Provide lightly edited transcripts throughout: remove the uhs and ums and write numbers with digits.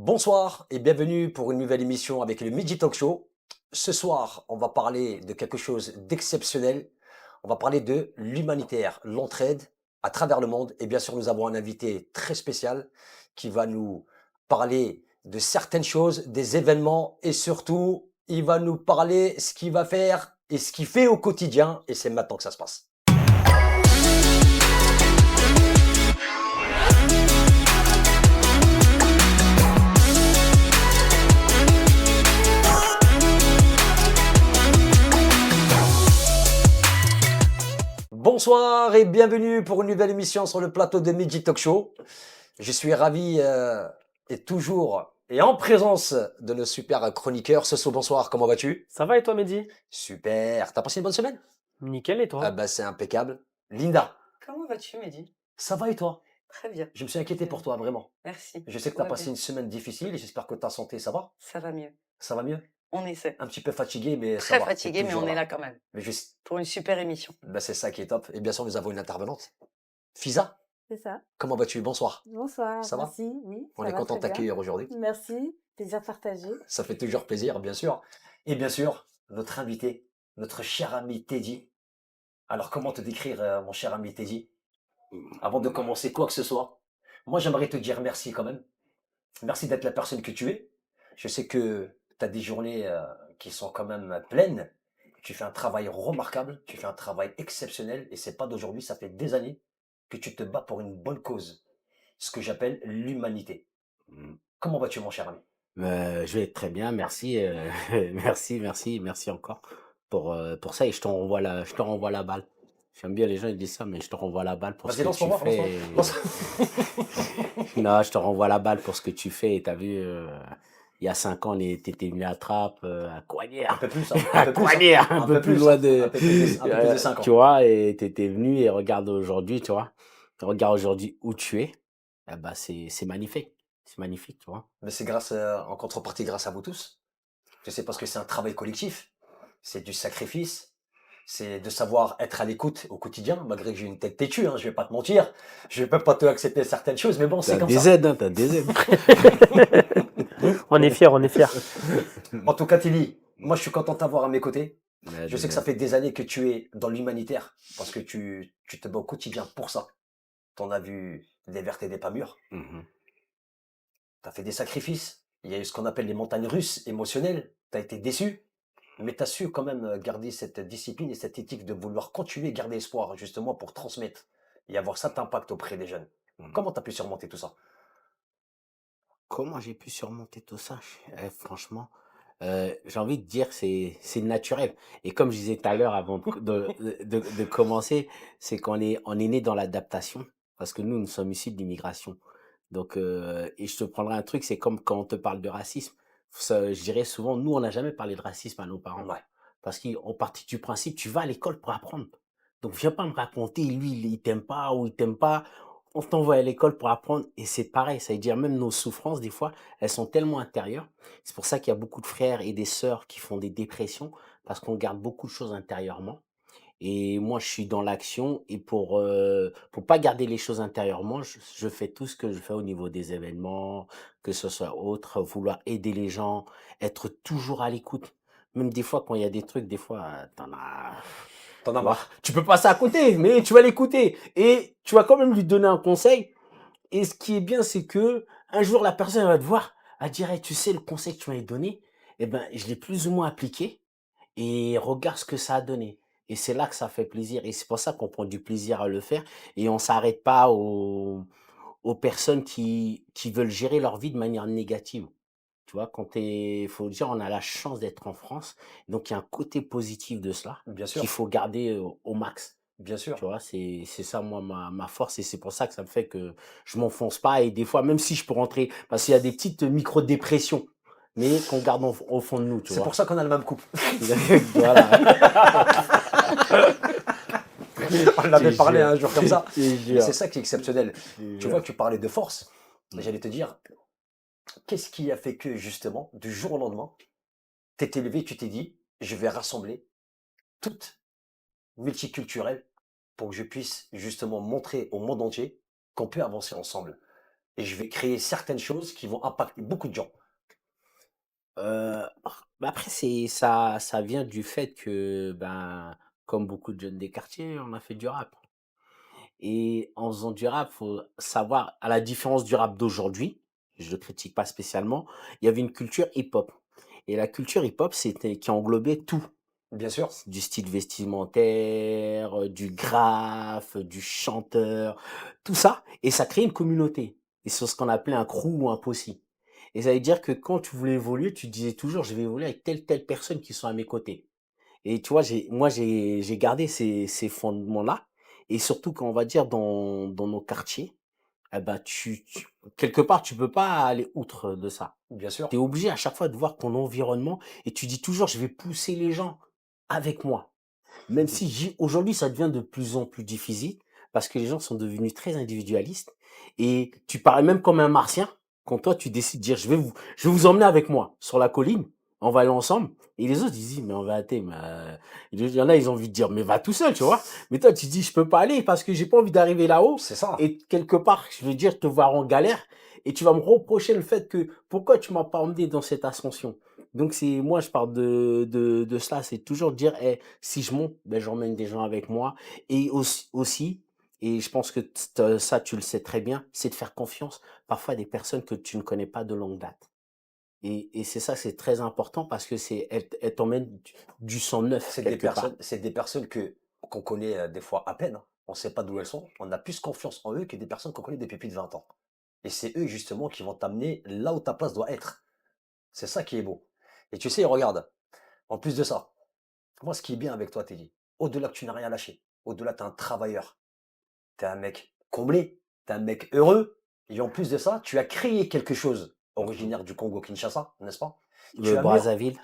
Bonsoir et bienvenue pour une nouvelle émission avec le Midi Talk Show. Ce soir, on va parler de quelque chose d'exceptionnel. On va parler de l'humanitaire, l'entraide à travers le monde. Et bien sûr, nous avons un invité très spécial qui va nous parler de certaines choses, des événements et surtout, il va nous parler ce qu'il va faire et ce qu'il fait au quotidien. Et c'est maintenant que ça se passe. Bonsoir et bienvenue pour une nouvelle émission sur le plateau de Midi Talk Show. Je suis ravi et toujours et en présence de nos super chroniqueurs. Soso, bonsoir, comment vas-tu? Ça va et toi, Mehdi? Super, t'as passé une bonne semaine? Nickel et toi? C'est impeccable. Linda, Comment vas-tu, Mehdi? ça va et toi? Très bien. Je me suis inquiété pour toi, vraiment. Merci. Je sais que Tout t'as va passé bien. une semaine difficile et j'espère que ta santé, ça va? Ça va mieux. Ça va mieux? On essaie. Un petit peu fatigué, mais ça Très va. T'es fatigué, mais toujours on est là quand même. Mais juste, Pour une super émission. c'est ça qui est top. Et bien sûr, nous avons une intervenante. Fisa, C'est ça. comment vas-tu? Bonsoir. Bonsoir, Ça va? merci. Oui, On ça est va content de très bien. t'accueillir aujourd'hui. Merci, plaisir partagé. Ça fait toujours plaisir, bien sûr. Et bien sûr, notre invité, notre cher ami Teddy. Alors, comment te décrire, mon cher ami Teddy? Avant de commencer quoi que ce soit, moi, j'aimerais te dire merci quand même. Merci d'être la personne que tu es. Je sais que tu as des journées qui sont quand même pleines. Tu fais un travail remarquable, tu fais un travail exceptionnel. Et c'est pas d'aujourd'hui, ça fait des années que tu te bats pour une bonne cause. Ce que j'appelle l'humanité. Comment vas-tu, mon cher ami? Je vais très bien, merci, merci encore pour ça et je te renvoie la balle. J'aime bien les gens, ils disent ça, mais je te renvoie la balle pour ce Vas-y, que lance pour tu moi, fais. lance-moi. Non, je te renvoie la balle pour ce que tu fais et tu as vu, il y a 5 ans, tu étais venu à Trappes, à Un Coignères, peu plus, hein, un à peu plus, hein. Coignères, un peu plus loin de, un peu plus de 5 tu ans. vois, et tu étais venu et regarde aujourd'hui, tu vois, regarde aujourd'hui où tu es, c'est magnifique, tu vois. Mais c'est en contrepartie, grâce à vous tous. Je sais parce que c'est un travail collectif, c'est du sacrifice, c'est de savoir être à l'écoute au quotidien, malgré que j'ai une tête têtue, hein, je vais pas te mentir, je vais pas te accepter certaines choses, mais bon, c'est T'as comme des ça. aides, hein, t'as des aides. On est fiers, on est fiers. En tout cas, Tilly, moi je suis content de t'avoir à mes côtés. Ouais, Je sais que ça fait des années que tu es dans l'humanitaire, parce que tu te bats au quotidien pour ça. T'en as vu des vertes et des pas mûres. Mhm. Tu as fait des sacrifices. Il y a eu ce qu'on appelle les montagnes russes émotionnelles. Tu as été déçu. Mais tu as su quand même garder cette discipline et cette éthique de vouloir continuer, garder espoir, justement, pour transmettre et avoir cet impact auprès des jeunes. Mhm. Comment tu as pu surmonter tout ça? Comment j'ai pu surmonter tout ça? Franchement, j'ai envie de dire c'est naturel. Et comme je disais tout à l'heure avant de commencer, c'est on est né dans l'adaptation parce que nous sommes issus de l'immigration. Donc, et je te prendrai un truc, c'est comme quand on te parle de racisme. Je dirais souvent, nous, on n'a jamais parlé de racisme à nos parents. Ouais. Parce qu'on partit du principe, tu vas à l'école pour apprendre. Donc, viens pas me raconter, lui, il t'aime pas ou il t'aime pas. On t'envoie à l'école pour apprendre et c'est pareil. Ça veut dire même nos souffrances, des fois, elles sont tellement intérieures. C'est pour ça qu'il y a beaucoup de frères et des sœurs qui font des dépressions parce qu'on garde beaucoup de choses intérieurement. Et moi, je suis dans l'action et pour pas garder les choses intérieurement, je fais tout ce que je fais au niveau des événements, que ce soit autre, vouloir aider les gens, être toujours à l'écoute. Même des fois, quand il y a des trucs, des fois, T'en as tu vois, marre. tu peux passer à côté, mais tu vas l'écouter et tu vas quand même lui donner un conseil. Et ce qui est bien, c'est que un jour, la personne elle va te voir, elle dirait, hey, tu sais, le conseil que tu m'avais donné, eh ben, je l'ai plus ou moins appliqué et regarde ce que ça a donné. Et c'est là que ça fait plaisir. Et c'est pour ça qu'on prend du plaisir à le faire. Et on s'arrête pas aux personnes qui veulent gérer leur vie de manière négative. Tu vois, faut dire, on a la chance d'être en France. Donc, il y a un côté positif de cela Bien qu'il sûr, faut garder au max. bien sûr. Tu vois, c'est ça, moi, ma force. Et c'est pour ça que ça me fait que je m'enfonce pas. Et des fois, même si je peux rentrer, parce qu'il y a des petites micro-dépressions, mais qu'on garde au fond de nous, tu C'est vois. pour ça qu'on a le même couple. Voilà. On avait Je parlé jure. un jour comme ça. Je Et jure. c'est ça qui est exceptionnel. Je Tu jure. vois, tu parlais de force. Mm. J'allais te dire, qu'est-ce qui a fait que, justement, du jour au lendemain, tu t'es levé, tu t'es dit, je vais rassembler toute multiculturelle pour que je puisse justement montrer au monde entier qu'on peut avancer ensemble. et je vais créer certaines choses qui vont impacter beaucoup de gens. Bah, après, ça vient du fait que, ben, comme beaucoup de jeunes des quartiers, on a fait du rap. Et en faisant du rap, faut savoir, à la différence du rap d'aujourd'hui, je le critique pas spécialement, il y avait une culture hip-hop. Et la culture hip-hop, c'était qui englobait tout. Bien sûr, Du style vestimentaire, du graphe, du chanteur, tout ça. Et ça crée une communauté. Et c'est ce qu'on appelait un crew ou un posse. Et ça veut dire que quand tu voulais évoluer, tu disais toujours, je vais évoluer avec telle personne qui sont à mes côtés. Et tu vois, j'ai gardé ces fondements-là. Et surtout, quand on va dire dans nos quartiers, eh ben, quelque part, tu peux pas aller outre de ça. bien Tu sûr. es obligé à chaque fois de voir ton environnement et tu dis toujours, je vais pousser les gens avec moi. Même si aujourd'hui, ça devient de plus en plus difficile parce que les gens sont devenus très individualistes et tu parais même comme un martien quand toi, tu décides de dire, je vais vous emmener avec moi sur la colline, on va aller ensemble. Et les autres, ils disent, mais on va arrêter. Il y en a, ils ont envie de dire, mais va tout seul, tu vois. Mais toi, tu dis, je peux pas aller parce que j'ai pas envie d'arriver là-haut C'est ça. et quelque part, je veux dire, te voir en galère et tu vas me reprocher le fait que pourquoi tu m'as pas emmené dans cette ascension. Donc moi, je parle de cela, c'est toujours dire, eh, si je monte, ben, j'emmène des gens avec moi. Et aussi, et je pense que ça, tu le sais très bien, c'est de faire confiance parfois à des personnes que tu ne connais pas de longue date. Et c'est ça, c'est très important parce que elles t'emmènent du sang neuf quelque part. C'est des personnes qu'on connaît des fois à peine, hein. On ne sait pas d'où elles sont. On a plus confiance en eux que des personnes qu'on connaît depuis plus de 20 ans. Et c'est eux justement qui vont t'amener là où ta place doit être. C'est ça qui est beau. Et tu sais, regarde, en plus de ça, moi ce qui est bien avec toi, Teddy, au-delà que tu n'as rien lâché, au-delà tu es un travailleur, tu es un mec comblé, tu es un mec heureux, et en plus de ça, tu as créé quelque chose originaire du Congo-Kinshasa, n'est-ce pas? Tu as mis de Brazzaville.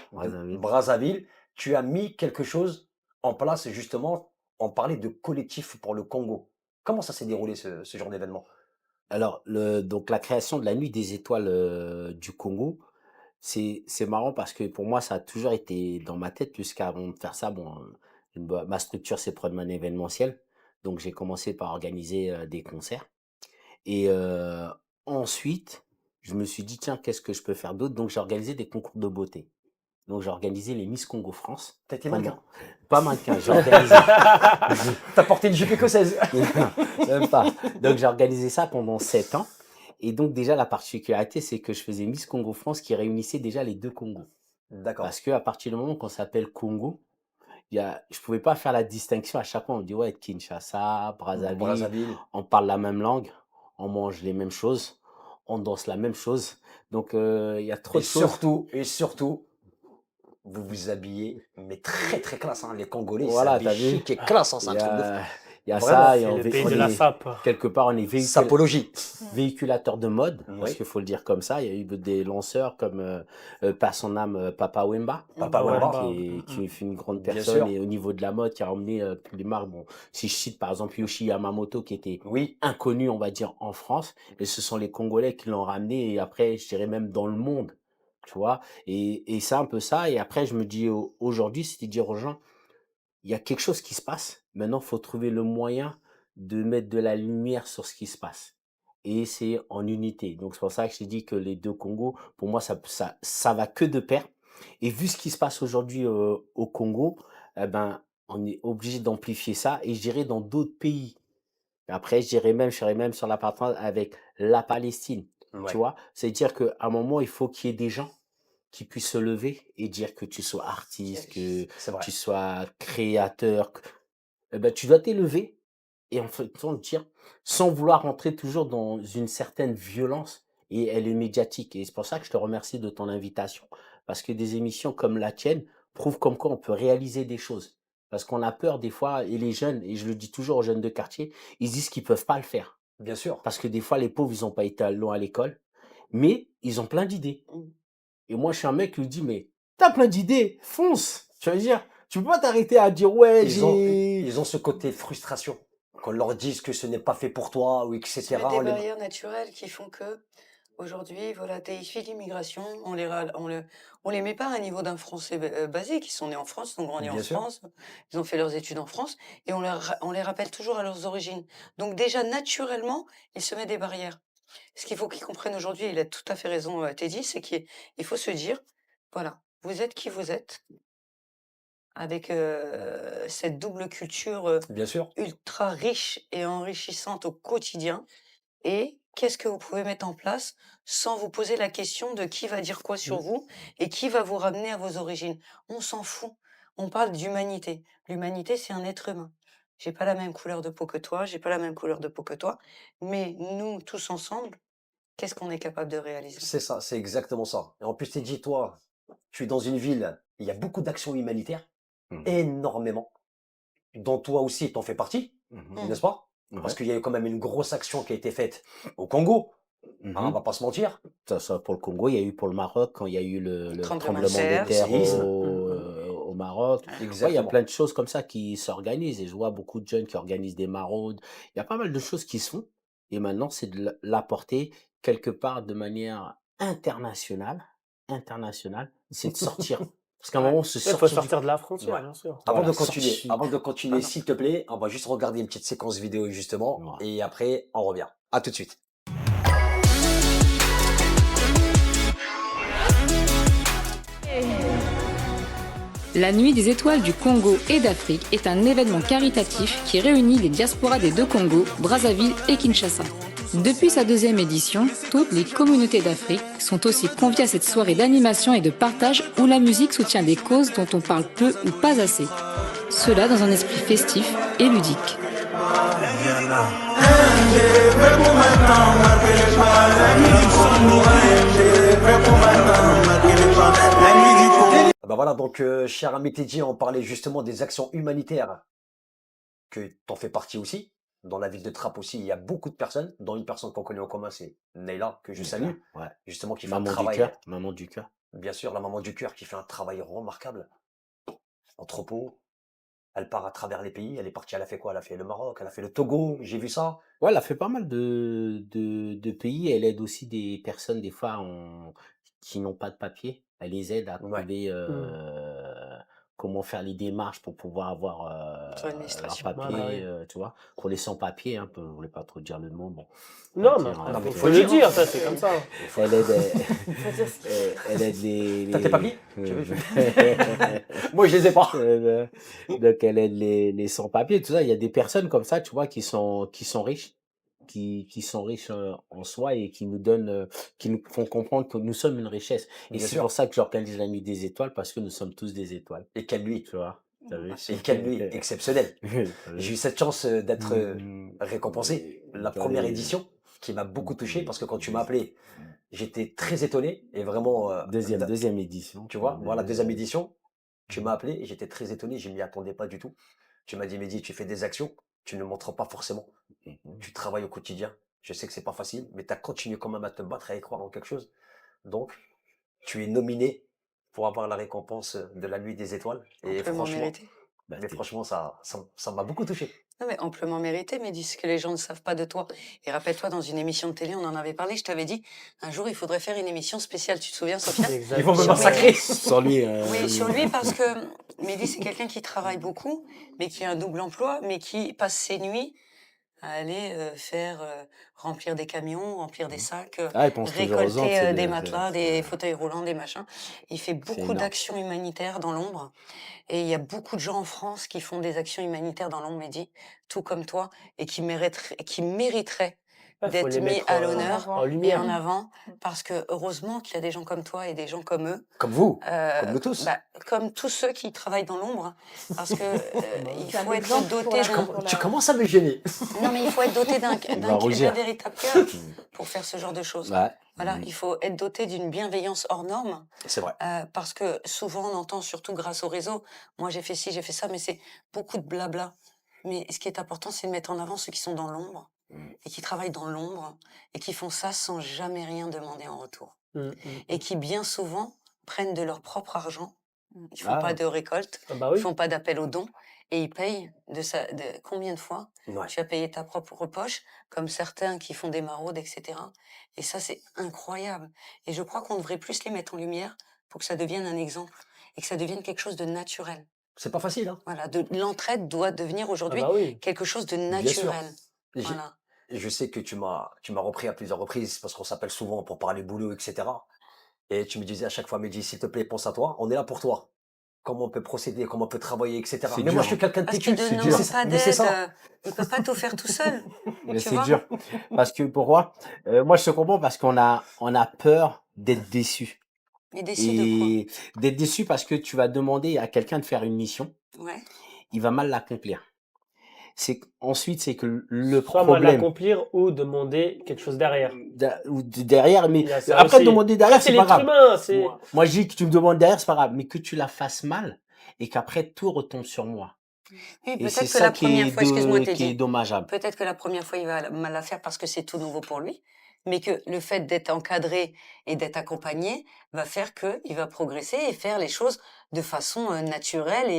Brazzaville, tu as mis quelque chose en place justement, on parlait de collectif pour le Congo. Comment ça s'est déroulé ce genre d'événement? Alors, donc la création de la Nuit des étoiles du Congo, c'est marrant parce que pour moi, ça a toujours été dans ma tête jusqu'avant de faire ça. Bon, ma structure, c'est Prodman événementiel. Donc, j'ai commencé par organiser des concerts. Et ensuite, je me suis dit, tiens, qu'est-ce que je peux faire d'autre? Donc, j'ai organisé des concours de beauté. Donc, j'ai organisé les Miss Congo France T'as été mannequin. pendant, pas mannequin, j'ai organisé. T'as porté une jupe écossaise. Même pas. Donc, j'ai organisé ça pendant 7 ans. Et donc, déjà, la particularité, c'est que je faisais Miss Congo France qui réunissait déjà les deux Congos. D'accord. Parce que à partir du moment qu'on s'appelle Congo, je pouvais pas faire la distinction à chaque fois. On dit, ouais, Kinshasa, Brazzaville, Brazzaville. on parle la même langue, on mange les mêmes choses, on danse la même chose. Donc, il y a trop de choses. Et surtout, vous vous habillez, mais très très classe, hein. Les Congolais, ils Voilà, s'habillent t'as vu? chic et classe, hein. C'est Il un y truc de fou. a, il y a Vraiment. ça et C'est on, le vé- pays on de la est SAP. quelque part, on est Sapologie. véhiculateur de mode, parce Oui. qu'il faut le dire comme ça. Il y a eu des lanceurs comme, par son âme, Papa Wemba, Papa Ouais, Wemba. bah, qui est une grande Bien personne sûr. et au niveau de la mode, qui a emmené les marques. Bon, si je cite par exemple Yoshi Yamamoto, qui était Oui. inconnu, on va dire, en France, et ce sont les Congolais qui l'ont ramené, et après, je dirais même dans le monde, tu vois. Et c'est un peu ça. Et après, je me dis aujourd'hui, c'est de dire aux gens, il y a quelque chose qui se passe. Maintenant, il faut trouver le moyen de mettre de la lumière sur ce qui se passe. Et c'est en unité. Donc, c'est pour ça que je t'ai dit que les deux Congos, pour moi, ça va que de pair. Et vu ce qui se passe aujourd'hui au Congo, eh ben, on est obligé d'amplifier ça. Et je dirais dans d'autres pays. Après, je serais même sur la partie avec la Palestine. Tu Ouais. vois, c'est-à-dire qu'à un moment, il faut qu'il y ait des gens qui puissent se lever et dire que tu sois artiste, que C'est vrai. tu sois créateur, eh ben, tu dois t'élever et en fait, le dire, sans vouloir rentrer toujours dans une certaine violence et elle est médiatique. Et c'est pour ça que je te remercie de ton invitation. Parce que des émissions comme la tienne prouvent comme quoi on peut réaliser des choses. Parce qu'on a peur des fois, et les jeunes, et je le dis toujours aux jeunes de quartier, ils disent qu'ils peuvent pas le faire. Bien sûr. Parce que des fois, les pauvres, ils ont pas été loin à l'école, mais ils ont plein d'idées. Et moi, je suis un mec qui lui dit, mais t'as plein d'idées, fonce. Tu veux dire, tu peux pas t'arrêter à dire, ouais, Ils ont ce côté frustration. Qu'on leur dise que ce n'est pas fait pour toi, ou Ils se mettent etc. des barrières naturelles qui font que aujourd'hui, voilà, t'es issu d'immigration, on les met pas à un niveau d'un Français basique. Ils sont nés en France, ils ont grandi en Bien sûr. France, ils ont fait leurs études en France, et on les rappelle toujours à leurs origines. Donc déjà, naturellement, ils se mettent des barrières. Ce qu'il faut qu'ils comprennent aujourd'hui, il a tout à fait raison, Teddy, c'est qu'il faut se dire, voilà, vous êtes qui vous êtes, avec cette double culture Bien sûr. ultra riche et enrichissante au quotidien. Et qu'est-ce que vous pouvez mettre en place sans vous poser la question de qui va dire quoi sur Mm. vous et qui va vous ramener à vos origines. On s'en fout. On parle d'humanité. L'humanité, c'est un être humain. J'ai pas la même couleur de peau que toi, j'ai pas la même couleur de peau que toi, mais nous, tous ensemble, qu'est-ce qu'on est capable de réaliser? C'est ça, c'est exactement ça. Et en plus, t'es dit, toi, tu es dans une ville, il y a beaucoup d'actions humanitaires, Mhm. énormément, dont toi aussi, t'en fais partie, Mhm. n'est-ce pas? Parce Ouais. qu'il y a eu quand même une grosse action qui a été faite au Congo, hein, on Mhm. va pas se mentir. Ça pour le Congo, il y a eu pour le Maroc, quand il y a eu le Tremblement de tremblement de terre, terre séisme. au Maroc. Ouais. Ouais, il y a Exactement. plein de choses comme ça qui s'organisent et je vois beaucoup de jeunes qui organisent des maraudes. Il y a pas mal de choses qui se font et maintenant, c'est de l'apporter quelque part de manière internationale, c'est de sortir. Parce qu'à un Ouais. moment, se Il faut sortir du sortir de la frontière, Ouais. bien sûr. Avant voilà, de continuer, sortir. avant de continuer, Pardon. s'il te plaît, on va juste regarder une petite séquence vidéo justement, Ouais. et après, on revient. À tout de suite. La Nuit des étoiles du Congo et d'Afrique est un événement caritatif qui réunit les diasporas des deux Congos, Brazzaville et Kinshasa. Depuis sa deuxième édition, toutes les communautés d'Afrique sont aussi conviées à cette soirée d'animation et de partage où la musique soutient des causes dont on parle peu ou pas assez. Cela dans un esprit festif et ludique. Ah bah voilà, donc, cher ami Teddy, on parlait justement des actions humanitaires que t'en fais partie aussi. Dans la ville de Trappes aussi, il y a beaucoup de personnes, dont une personne qu'on connaît en commun, c'est Neila, que je salue, Ouais. justement, qui fait un Maman du travail, cœur, maman du cœur. bien sûr, la maman du cœur, qui fait un travail remarquable. Entrepôt, elle part à travers les pays, elle est partie, elle a fait quoi? Elle a fait le Maroc, elle a fait le Togo, j'ai vu ça. Ouais, elle a fait pas mal de pays. Elle aide aussi des personnes, des fois, qui n'ont pas de papier. Elle les aide à Ouais, trouver comment faire les démarches pour pouvoir avoir Sur leur l'administration. Ouais, bah papier, oui. tu vois. Pour les sans-papiers, hein, je voulais pas trop dire le mot, bon. Non, mais dire, après, non, mais faut, il faut faut le dire, dire, hein. ça, c'est comme ça. elle aide, Faut dire ce qu'il elle aide T'as tes papiers? Tu veux- Moi, je les ai pas. donc elle aide les sans-papiers, tout ça. Il y a des personnes comme ça, tu vois, qui sont riches, qui sont riches en soi et qui nous donnent, qui nous font comprendre que nous sommes une richesse. Et Bien c'est pour sûr. ça que j'organise la nuit des étoiles parce que nous sommes tous des étoiles. Et quelle nuit. Tu vois, t'as vu? Et quelle nuit exceptionnelle. T'as J'ai vu? eu cette chance d'être Mhm. récompensé. La Dans première les- édition, qui m'a beaucoup touché, parce que quand tu m'as des- appelé, j'étais très étonné. Et vraiment, deuxième édition. tu vois, voilà, deuxième de- édition, tu m'as appelé et j'étais très étonné, je m'y attendais pas du tout. Tu m'as dit, Mehdi, tu fais des actions, tu ne montres pas forcément. Mhm. Tu travailles au quotidien. Je sais que c'est pas facile, mais tu as continué quand même à te battre et à y croire en quelque chose. Donc, tu es nominé pour avoir la récompense de la nuit des étoiles. Et Amplement franchement, mérité. Bah, mais franchement, ça m'a beaucoup touché. Non, mais amplement mérité, mais dis ce que les gens ne savent pas de toi. Et rappelle-toi, dans une émission de télé, on en avait parlé, je t'avais dit, un jour, il faudrait faire une émission spéciale. Tu te souviens, Sophia? Ils vont me Sur massacrer. Mehdi. Sans lui. Oui, sur lui, parce que Mehdi, c'est quelqu'un qui travaille beaucoup, mais qui a un double emploi, mais qui passe ses nuits à aller remplir des camions, remplir des sacs, Ah, il pense toujours aux autres. récolter des matelas, des fauteuils roulants, des machins. Il fait beaucoup énorme. d'actions humanitaires dans l'ombre. Et il y a beaucoup de gens en France qui font des actions humanitaires dans l'ombre, Mehdi, tout comme toi, et qui mériteraient Ouais, faut d'être les mis mettre à en l'honneur avant. en et lumière. en avant, parce que heureusement qu'il y a des gens comme toi et des gens comme eux, Comme vous, comme nous tous. comme tous ceux qui travaillent dans l'ombre, parce que il C'est un faut être exemple pour doté la- d'un... pour la- Tu commences à me gêner. Non, mais il faut être doté d'un va rougir. véritable cœur pour faire ce genre de choses. Ouais. Voilà, il faut être doté d'une bienveillance hors norme, C'est vrai. parce que souvent on entend, surtout grâce au réseau, moi j'ai fait ci, j'ai fait ça, mais c'est beaucoup de blabla. Mais ce qui est important, c'est de mettre en avant ceux qui sont dans l'ombre et qui travaillent dans l'ombre et qui font ça sans jamais rien demander en retour. Et qui bien souvent prennent de leur propre argent. Ils font Ah. pas de récolte, Ah bah ils oui. font pas d'appel aux dons et ils payent combien de fois Ouais. tu as payé ta propre poche, comme certains qui font des maraudes, etc. Et ça, c'est incroyable. Et je crois qu'on devrait plus les mettre en lumière pour que ça devienne un exemple et que ça devienne quelque chose de naturel. C'est pas facile, hein. Voilà, l'entraide doit devenir Ah aujourd'hui bah oui. quelque chose de Bien sûr. naturel. J'ai- Voilà. je sais que tu m'as repris à plusieurs reprises parce qu'on s'appelle souvent pour parler boulot, etc. Et tu me disais à chaque fois, Mehdi, s'il te plaît, pense à toi, on est là pour toi. Comment on peut procéder, comment on peut travailler, etc. C'est Mais moi, dur, je suis hein. quelqu'un de Parce têtu. qu'il ne C'est dur. demande pas Mais c'est d'aide. ça. Il ne peut pas tout faire tout seul. Mais Tu c'est vois? dur. Parce que pourquoi? Moi, je te comprends parce on a peur d'être déçu. Et décide de quoi? Et d'être déçu parce que tu vas demander à quelqu'un de faire une mission, Ouais. il va mal l'accomplir. Ensuite, c'est que le Soit mal problème accomplir ou demander quelque chose derrière. derrière, mais Il y a ça après aussi. demander Après, derrière, c'est c'est pas l'être grave. humain. C'est... Moi, je dis que tu me demandes derrière, c'est pas grave, mais que tu la fasses mal et qu'après tout retombe sur moi. Oui, Et c'est peut-être que ça la première fois, excuse-moi, qui est Teddy, dommageable. peut-être que la première fois, il va mal la faire parce que c'est tout nouveau pour lui, mais que le fait d'être encadré et d'être accompagné va faire qu'il va progresser et faire les choses de façon naturelle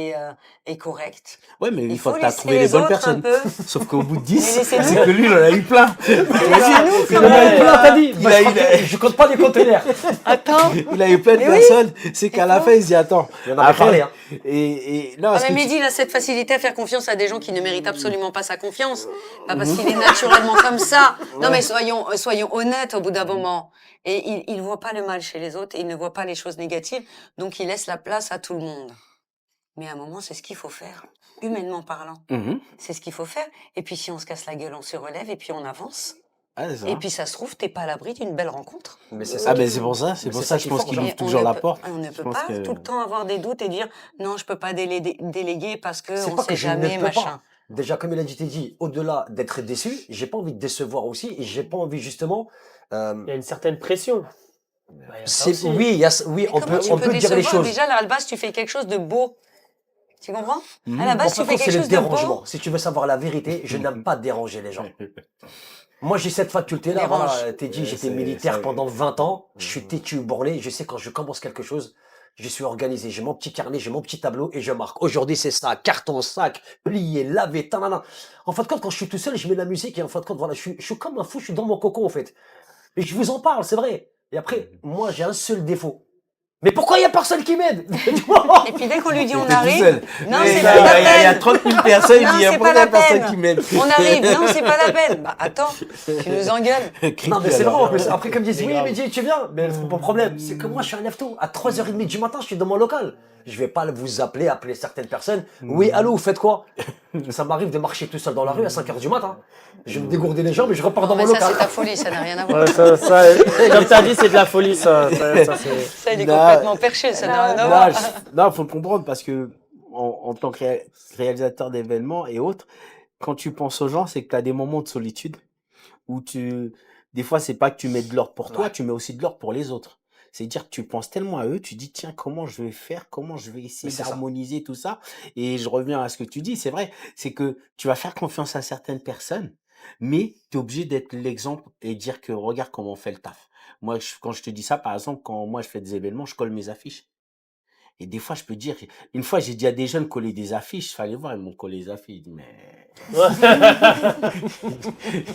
et correcte. Ouais, mais une Il fois faut que tu as laisser trouvé les les bonnes autres un personnes. peu. Sauf qu'au bout de Mais 10, laissez-nous. c'est que lui, il en a eu plein. Laissez-nous Il quand en a eu même. plein, t'as dit. Bah, je compte pas les conteneurs. Attends. Il a eu plein de Mais oui, personnes. C'est qu'à il la faut. fin, il se dit, attends. Il en avait parlé, hein. Et non, Ah, ce mais que Mehdi, il a cette facilité à faire confiance à des gens qui ne méritent absolument pas sa confiance. Pas parce qu'il est naturellement comme ça. Non, mais soyons honnêtes au bout d'un moment. Et il voit pas le mal chez les autres et il ne voit pas les choses négatives. Donc, il laisse la place à tout le monde. Mais à un moment, c'est ce qu'il faut faire. Humainement parlant. Mhm. C'est ce qu'il faut faire. Et puis, si on se casse la gueule, on se relève et puis on avance. Ah, c'est ça. Et puis, ça se trouve, t'es pas à l'abri d'une belle rencontre. Mais c'est ça. Ah, qui- ben c'est pour ça. C'est Mais pour c'est ça, ça je qui pense forge, qu'il hein. ouvre toujours la porte. On ne Je peut pense pas que- tout le temps avoir des doutes et dire non, je peux pas déléguer parce que C'est on pas sait que je ne jamais, peux machin. pas. Déjà, comme il a dit Teddy, au-delà d'être déçu, j'ai pas envie de décevoir aussi et j'ai pas envie justement. Il y a une certaine pression. Bah, il y a ça aussi. Oui, oui, Mais on comment peut, tu on peux peut dire les décevoir? choses. Déjà, à la base, tu fais quelque chose de beau. Tu comprends? À la Mon base, tu fais patron, c'est quelque le chose de beau. dérangement. Si tu veux savoir la vérité, je n'aime pas déranger les gens. Moi, j'ai cette faculté-là. Dérange. Voilà, t'es dit, j'étais militaire pendant 20 ans. Je suis têtu, borlé. Je sais quand je commence quelque chose, je suis organisé. J'ai mon petit carnet, j'ai mon petit tableau et je marque. Aujourd'hui, c'est ça. Carton, sac, plié, lavé, tanana. En fin de compte, quand je suis tout seul, je mets la musique et en fin de compte, voilà, je suis comme un fou. Je suis dans mon cocon, en fait. Et je vous en parle, c'est vrai. Et après, moi, j'ai un seul défaut. Mais pourquoi il n'y a personne qui m'aide? Tu vois. Et puis dès qu'on lui dit Il on était tout arrive, seul. non, Mais c'est il y pas a- la il y a peine. 30 000 personnes, Non, il y a c'est pas pas la personne peine. qui m'aide. On arrive, non, c'est pas la peine. Bah attends, tu nous engueules. Non, mais c'est vrai, en plus. Après, comme ils disent, C'est oui, grave. mais dis, tu viens. Mais mon problème, c'est que moi, je suis un lève-tôt. À 3h30 du matin, je suis dans mon local. Je vais pas vous appeler certaines personnes. Oui, allô, vous faites quoi? Ça m'arrive de marcher tout seul dans la rue à 5h du matin. Je vais me dégourdir les jambes et je repars dans Mais mon ça, c'est local. ta folie, ça n'a rien à voir. Ouais, comme tu as dit, c'est de la folie, ça. Ça, c'est... Ça, il est Non. complètement perché, ça n'a rien à voir. Non, faut le comprendre parce que en tant que réalisateur d'événements et autres, quand tu penses aux gens, c'est que tu as des moments de solitude où des fois, c'est pas que tu mets de l'ordre pour toi, Ouais. tu mets aussi de l'ordre pour les autres. C'est-à-dire que tu penses tellement à eux, tu dis, tiens, comment je vais faire, comment je vais essayer Mais c'est ça. d'harmoniser tout ça. Et je reviens à ce que tu dis, c'est vrai, c'est que tu vas faire confiance à certaines personnes, mais tu es obligé d'être l'exemple et dire que regarde comment on fait le taf. Moi, quand je te dis ça, par exemple, quand moi je fais des événements, je colle mes affiches. Et des fois, je peux dire, une fois, j'ai dit à des jeunes coller des affiches, il fallait voir, ils m'ont collé les affiches. Je dis, mais.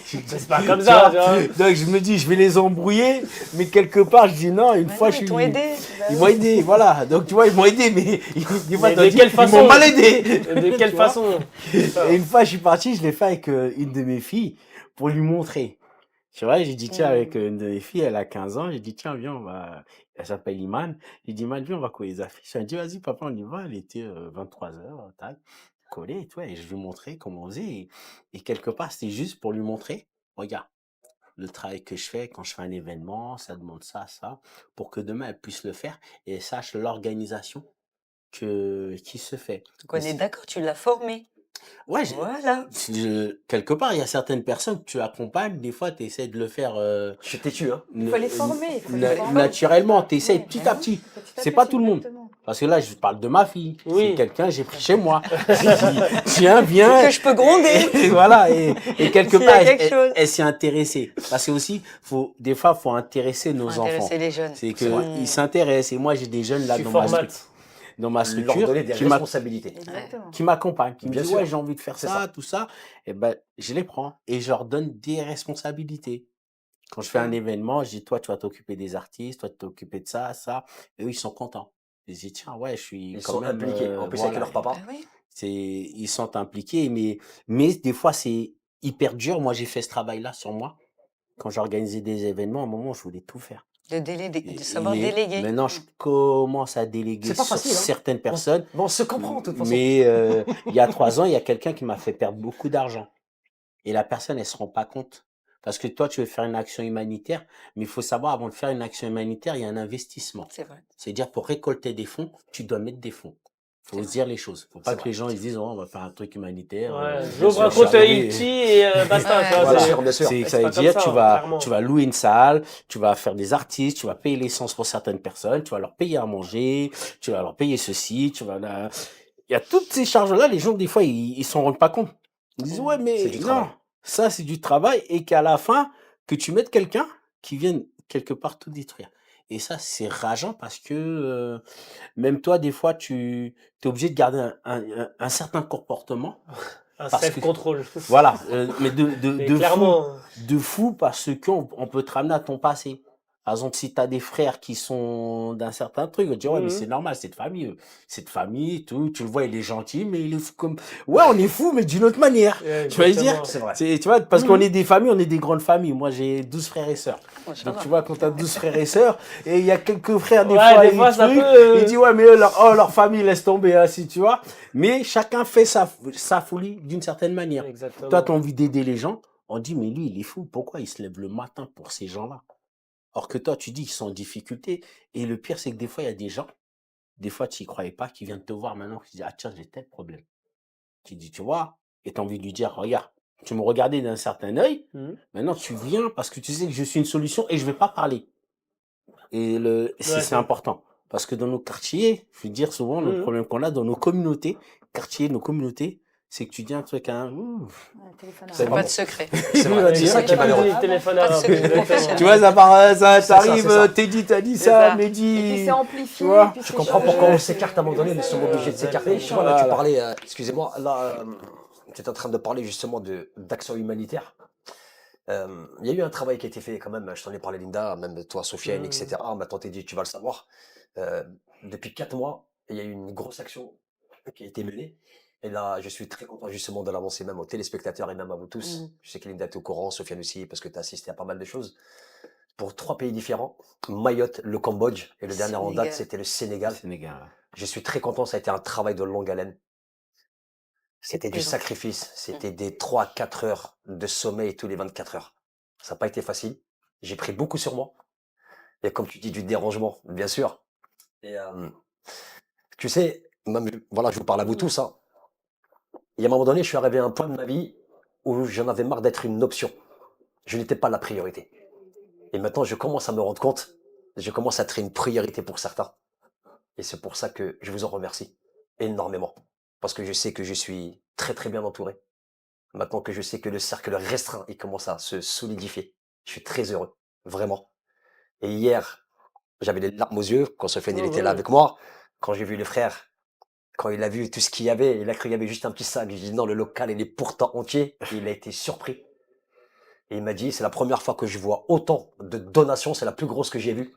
c'est pas comme ça, tu vois. Donc, je me dis, je vais les embrouiller, mais quelque part, je dis non, une fois, je Ils suis. t'ont aidé. Ils m'ont aidé, voilà. Donc, tu vois, ils m'ont aidé, mais des fois, Mais t'as de dit, quelle ils façon? m'ont mal aidé. De quelle Tu vois. façon? Et une fois, je suis parti, je l'ai fait avec une de mes filles pour lui montrer. Tu vois, j'ai dit, tiens, avec une de mes filles, elle a 15 ans, j'ai dit, tiens, viens, on va. Elle s'appelle Iman. J'ai dit, Iman, viens, on va coller les affiches. Elle a dit, vas-y, papa, on y va. Elle était 23h, tac, collée et tout. Et je lui montrais comment on faisait. Et quelque part, c'était juste pour lui montrer, regarde, le travail que je fais quand je fais un événement, ça demande ça, pour que demain, elle puisse le faire et elle sache l'organisation qui se fait. Donc on est d'accord, tu l'as formé. Ouais, Voilà. quelque part, il y a certaines personnes que tu accompagnes, des fois, tu essaies de le faire Je suis têtu, hein. Il faut les former. Il faut les former. naturellement, tu essaies Ouais, petit bah à oui, petit. petit à C'est pas petit, tout le monde. exactement. Parce que là, je parle de ma fille. Oui. C'est quelqu'un, j'ai pris chez moi. J'ai dit, tiens, viens. Que je peux gronder. Et voilà, et quelque S'il y a part, quelque chose. elle s'est intéressée. Parce que aussi, des fois, faut intéresser nos Faut enfants. intéresser les jeunes. C'est qu'ils s'intéressent. Et moi, j'ai des jeunes là Tu dans ma formates. Leur structure donner des qui m'a- responsabilités. Exactement. qui m'accompagnent, qui me Bien disent sûr. ouais, j'ai envie de faire C'est ça, ça. tout ça, et ben je les prends et je leur donne des responsabilités. Quand je fais un événement, je dis toi tu vas t'occuper des artistes, toi tu vas t'occuper de ça, et eux ils sont contents. Ils disent tiens ouais, je suis Ils quand sont même impliqués. En plus, avec voilà. leur papa. Ah oui. Ils sont impliqués, mais des fois c'est hyper dur. Moi, j'ai fait ce travail-là sur moi. Quand j'organisais des événements, à un moment, je voulais tout faire. De savoir Mais déléguer. maintenant, je commence à déléguer C'est pas sur facile, hein. certaines personnes. Bon, on se comprend, de toute façon. Mais il y a 3 ans, il y a quelqu'un qui m'a fait perdre beaucoup d'argent. Et la personne, elle se rend pas compte. Parce que toi, tu veux faire une action humanitaire, mais il faut savoir, avant de faire une action humanitaire, il y a un investissement. C'est vrai. C'est-à-dire, pour récolter des fonds, tu dois mettre des fonds. Faut se dire les choses. Faut pas C'est que vrai. les gens ils se disent, oh, on va faire un truc humanitaire. Ouais, bien j'ouvre sûr, un je suis compte arrivé. E.T. et basta. Ouais. tu vois, Bien c'est- sûr, bien sûr. Ça c'est veut pas comme dire, ça, clairement. tu vas louer une salle, tu vas faire des artistes, tu vas payer l'essence pour certaines personnes, tu vas leur payer à manger, tu vas leur payer ceci, il y a toutes ces charges-là, les gens, des fois, ils s'en rendent pas compte. Ils disent, ouais, mais C'est du non, travail. ça, c'est du travail, et qu'à la fin, que tu mettes quelqu'un qui vienne quelque part tout détruire. Et ça, c'est rageant parce que même toi, des fois, tu es obligé de garder un certain comportement. Un Parce que- self-control. Voilà, mais Mais de fou, clairement, de fou parce qu'on peut te ramener à ton passé. Par exemple, si tu as des frères qui sont d'un certain truc, on te dit, ouais, mais Mhm. c'est normal, c'est de famille. C'est de famille, tout. Tu le vois, il est gentil, mais il est fou comme. Ouais, on est fou, mais d'une autre manière. ouais, Tu vas dire, exactement. C'est vrai. Tu vois, parce qu'on est des familles, on est des grandes familles. Moi, j'ai 12 frères et sœurs. Ouais, ça Donc, va. tu vois, quand tu as 12 frères et sœurs, et il y a quelques frères, des Ouais, fois, des ils fois, ça trucs, peut, il dit, ouais, mais eux, leur famille, laisse tomber, hein, si tu vois. Mais chacun fait sa folie d'une certaine manière. Exactement. Toi, tu as envie d'aider les gens. On dit, mais lui, il est fou. Pourquoi il se lève le matin pour ces gens-là? Or que toi, tu dis qu'ils sont en difficulté. Et le pire, c'est que des fois, il y a des gens, des fois, tu n'y croyais pas, qui viennent te voir maintenant, qui disent, ah tiens, j'ai tel problème. Tu dis, tu vois, et tu as envie de lui dire, regarde, tu me regardais d'un certain œil, Mhm. maintenant tu viens parce que tu sais que je suis une solution et je vais pas parler. Et c'est c'est- important. Parce que dans nos quartiers, je veux dire souvent, le Mhm. problème qu'on a dans nos communautés, c'est que tu dis un truc à un. téléphone C'est Pas vraiment- de secret. C'est vrai, c'est ça qui est Pas de malheureux. téléphone Pas de arabe, secret exactement. professionnel. Tu vois, ça ça, t'arrive, c'est ça. Teddy t'as dit C'est ça, ça. Mehdi. Et puis c'est amplifié. Tu vois, puis Je c'est comprends changé. pourquoi on s'écarte à un moment donné, nous sommes obligés de s'écarter. Tu vois, là, tu Voilà. parlais, excusez-moi, là, tu es en train de parler justement d'action humanitaire. Il y a eu un travail qui a été fait quand même, je t'en ai parlé, Linda, même toi, Sofiane, etc. Ma tante dit, tu vas le savoir. Depuis 4 mois, il y a eu une grosse action qui a été menée. Et là, je suis très content justement de l'annoncer même aux téléspectateurs et même à vous tous. Mhm. Je sais que Linda est au courant, Sofiane aussi, parce que tu as assisté à pas mal de choses. Pour 3 pays différents, Mayotte, le Cambodge, et le dernier en Sénégal. date, c'était le Sénégal. Sénégal. Je suis très content, ça a été un travail de longue haleine. C'était du Plaisant. sacrifice, c'était des 3-4 heures de sommeil tous les 24 heures. Ça n'a pas été facile. J'ai pris beaucoup sur moi. Et comme tu dis, du dérangement, bien sûr. Et tu sais, même, voilà, je vous parle à vous tous. Hein. Il y a un moment donné, je suis arrivé à un point de ma vie où j'en avais marre d'être une option. Je n'étais pas la priorité. Et maintenant, je commence à me rendre compte, je commence à être une priorité pour certains. Et c'est pour ça que je vous en remercie énormément. Parce que je sais que je suis très très bien entouré. Maintenant que je sais que le cercle restreint, il commence à se solidifier. Je suis très heureux, vraiment. Et hier, j'avais les larmes aux yeux quand Sofiane il était là avec moi. Quand j'ai vu le frère, quand il a vu tout ce qu'il y avait, il a cru qu'il y avait juste un petit sac. J'ai dit non, le local il est pourtant entier. Et il a été surpris. Et il m'a dit, c'est la première fois que je vois autant de donations, c'est la plus grosse que j'ai vue.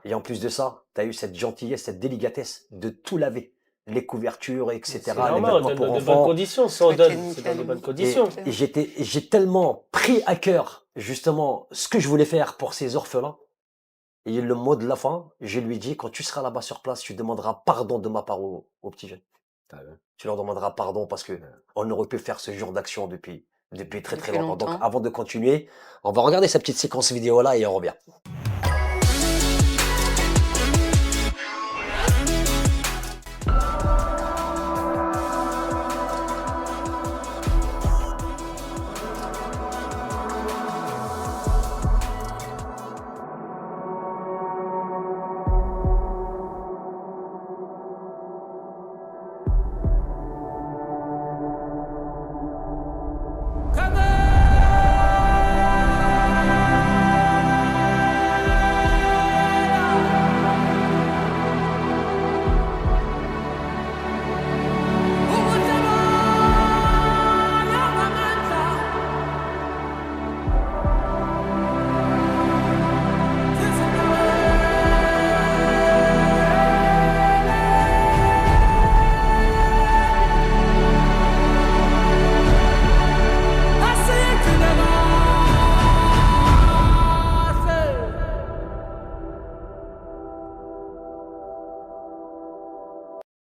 Et en plus de ça, tu as eu cette gentillesse, cette délicatesse de tout laver. Les couvertures, etc. C'est les normal, on vêtements donne pour dans de bonnes enfants. conditions. Si on Ok, donne, c'est nickel. dans de bonnes conditions. Et j'ai tellement pris à cœur, justement, ce que je voulais faire pour ces orphelins. Et le mot de la fin, je lui dis, quand tu seras là-bas sur place, tu demanderas pardon de ma part aux petits jeunes. Tu leur demanderas pardon parce que on aurait pu faire ce genre d'action depuis très très Depuis longtemps. Donc longtemps. avant de continuer, on va regarder cette petite séquence vidéo là et on revient.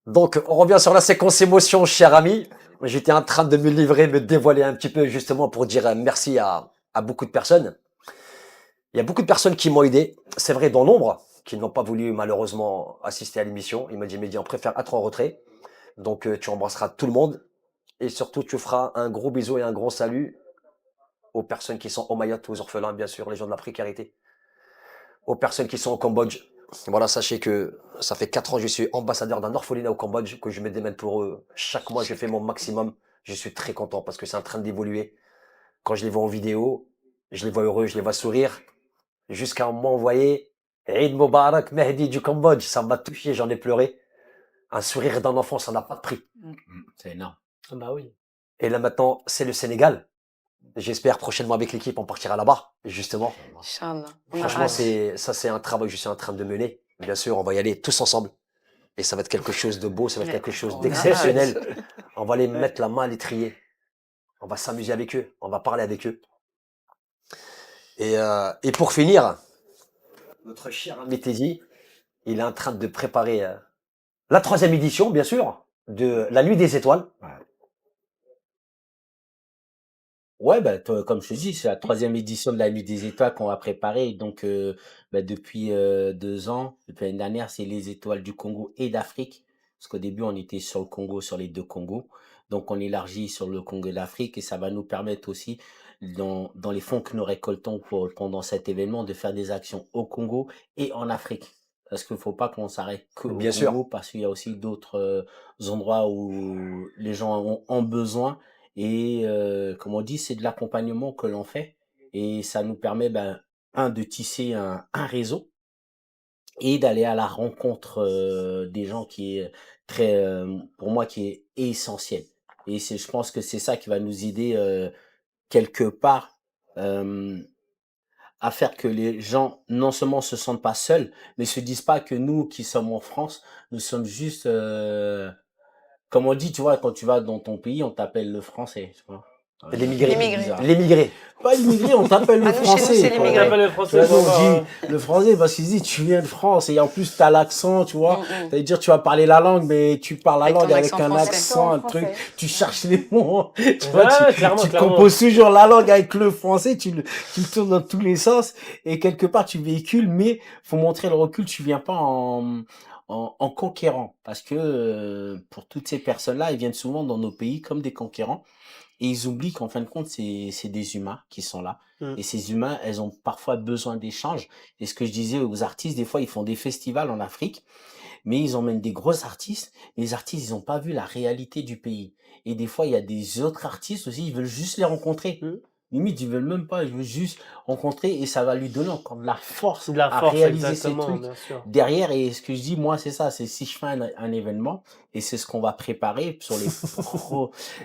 Donc, on revient sur la séquence émotion, cher ami. J'étais en train de me livrer, me dévoiler un petit peu justement pour dire merci à beaucoup de personnes. Il y a beaucoup de personnes qui m'ont aidé. C'est vrai, dans l'ombre, qui n'ont pas voulu malheureusement assister à l'émission. Il m'a dit, Mehdi, on préfère être en retrait. Donc, tu embrasseras tout le monde. Et surtout, tu feras un gros bisou et un grand salut aux personnes qui sont au Mayotte, aux orphelins, bien sûr, les gens de la précarité, aux personnes qui sont au Cambodge. Voilà, sachez que ça fait 4 ans que je suis ambassadeur d'un orphelinat au Cambodge, que je me démène pour eux. Chaque mois, je fais mon maximum. Je suis très content parce que c'est en train d'évoluer. Quand je les vois en vidéo, je les vois heureux, je les vois sourire. Jusqu'à m'envoyer Eid Mubarak Mehdi du Cambodge. Ça m'a touché, j'en ai pleuré. Un sourire d'un enfant, ça n'a pas de prix. C'est énorme. Ah bah oui. Et là maintenant, c'est le Sénégal. J'espère prochainement avec l'équipe, on partira là-bas, justement. Inch'Allah. On a Franchement, hâte. c'est un travail que je suis en train de mener. Bien sûr, on va y aller tous ensemble. Et ça va être quelque chose de beau, ça va être quelque chose On a d'exceptionnel. hâte. On va les mettre la main à l'étrier. On va s'amuser avec eux. On va parler avec eux. Et pour finir, notre cher ami Teddy, il est en train de préparer la 3e édition, bien sûr, de la Nuit des Étoiles. Ouais, bah, comme je te dis, c'est la 3e édition de la Nuit des Étoiles qu'on va préparer. Donc, bah, depuis 2 ans, depuis l'année dernière, c'est les étoiles du Congo et d'Afrique. Parce qu'au début, on était sur le Congo, sur les 2 Congos. Donc, on élargit sur le Congo et l'Afrique et ça va nous permettre aussi, dans les fonds que nous récoltons pendant cet événement, de faire des actions au Congo et en Afrique. Parce qu'il ne faut pas qu'on s'arrête qu'au Bien sûr. Congo, parce qu'il y a aussi d'autres endroits où les gens ont besoin. Et comme on dit, c'est de l'accompagnement que l'on fait et ça nous permet, ben, de tisser un réseau et d'aller à la rencontre des gens qui est très, pour moi, qui est essentiel. Et je pense que c'est ça qui va nous aider quelque part euh, à faire que les gens non seulement se sentent pas seuls, mais se disent pas que nous qui sommes en France, nous sommes juste, comme on dit, tu vois, quand tu vas dans ton pays, on t'appelle le français, tu vois. L'émigré. L'émigré. Bizarre. L'émigré. Pas l'immigré, on t'appelle le Ah, nous, chez nous, français. c'est quoi. On l'émigré. appelle le Tu français. vois, nous, pour, on dit le français parce qu'ils disent tu viens de France et en plus t'as l'accent, tu vois. Mm, mm. Ça veut dire tu vas parler la langue, mais tu parles la Avec langue ton avec accent un français. accent, un Français. truc. Tu cherches les mots. Tu vois, Ouais, clairement, tu clairement. composes toujours la langue avec le français, tu le tournes dans tous les sens et quelque part tu véhicules, mais faut montrer le recul. Tu viens pas en conquérant parce que pour toutes ces personnes-là, ils viennent souvent dans nos pays comme des conquérants. Et ils oublient qu'en fin de compte, c'est des humains qui sont là. Mm. Et ces humains, elles ont parfois besoin d'échanges. Et ce que je disais aux artistes, des fois, ils font des festivals en Afrique, mais ils emmènent des gros artistes. Les artistes, ils n'ont pas vu la réalité du pays. Et des fois, il y a des autres artistes aussi, ils veulent juste les rencontrer. Mm. Limite, ils veulent même pas, ils veulent juste rencontrer et ça va lui donner encore de la force De la à force, réaliser ces exactement, trucs bien sûr. derrière. Et ce que je dis, moi, c'est ça, c'est si je fais un événement, et c'est ce qu'on va préparer sur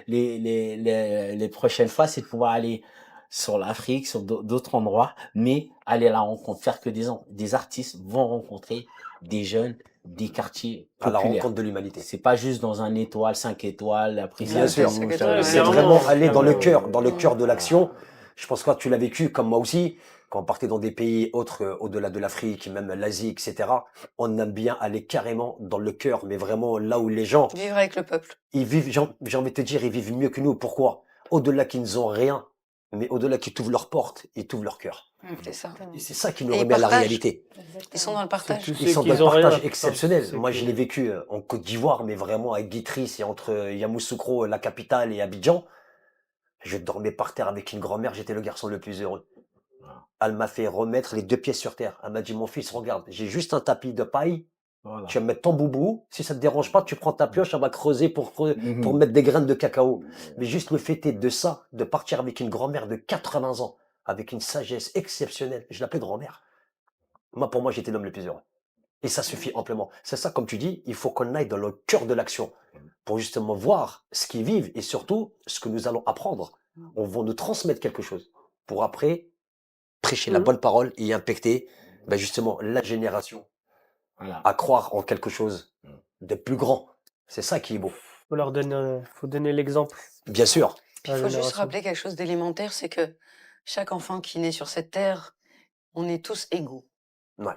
les prochaines fois, c'est de pouvoir aller sur l'Afrique, sur d'autres endroits, mais aller à la rencontre, faire que des artistes vont rencontrer des jeunes, des quartiers À la populaires. rencontre de l'humanité. C'est pas juste dans un étoile, 5 étoiles, après Bien ça sûr. bouge, Ouais, ça- C'est clairement, vraiment aller dans le clairement. cœur, dans le cœur de l'action. Je pense que tu l'as vécu comme moi aussi, quand on partait dans des pays autres, au-delà de l'Afrique, même l'Asie, etc. On aime bien aller carrément dans le cœur, mais vraiment là où les gens, Vivre avec le peuple. ils vivent, j'ai envie de te dire, ils vivent mieux que nous. Pourquoi? Au-delà qu'ils n'ont rien, mais au-delà qu'ils t'ouvrent leurs portes, ils t'ouvrent leur cœur. C'est ça. Et c'est ça qui nous Et ils remet à la partagent. réalité. Ils sont dans le partage. tous Ils ceux sont qui dans le ont rien, partage putain, exceptionnel. c'est Moi, que- je l'ai vécu en Côte d'Ivoire, mais vraiment avec Guitry, c'est entre Yamoussoukro, la capitale, et Abidjan. Je dormais par terre avec une grand-mère, j'étais le garçon le plus heureux. Elle m'a fait remettre les 2 pieds sur terre. Elle m'a dit, mon fils, regarde, j'ai juste un tapis de paille. Voilà. Tu vas mettre ton boubou. Si ça te dérange pas, tu prends ta pioche, elle va creuser pour Mhm. mettre des graines de cacao. Mais juste le fait de ça, de partir avec une grand-mère de 80 ans, avec une sagesse exceptionnelle. Je l'appelais grand-mère. Moi, pour moi, j'étais l'homme le plus heureux. Et ça suffit amplement. C'est ça, comme tu dis, il faut qu'on aille dans le cœur de l'action pour justement voir ce qu'ils vivent et surtout ce que nous allons apprendre. On va nous transmettre quelque chose pour après prêcher la Mhm. bonne parole et impacter justement la génération Voilà. à croire en quelque chose de plus grand. C'est ça qui est beau. Faut donner l'exemple. Bien sûr. Puis à il la faut juste génération. rappeler quelque chose d'élémentaire, c'est que chaque enfant qui naît sur cette terre, on est tous égaux. Ouais.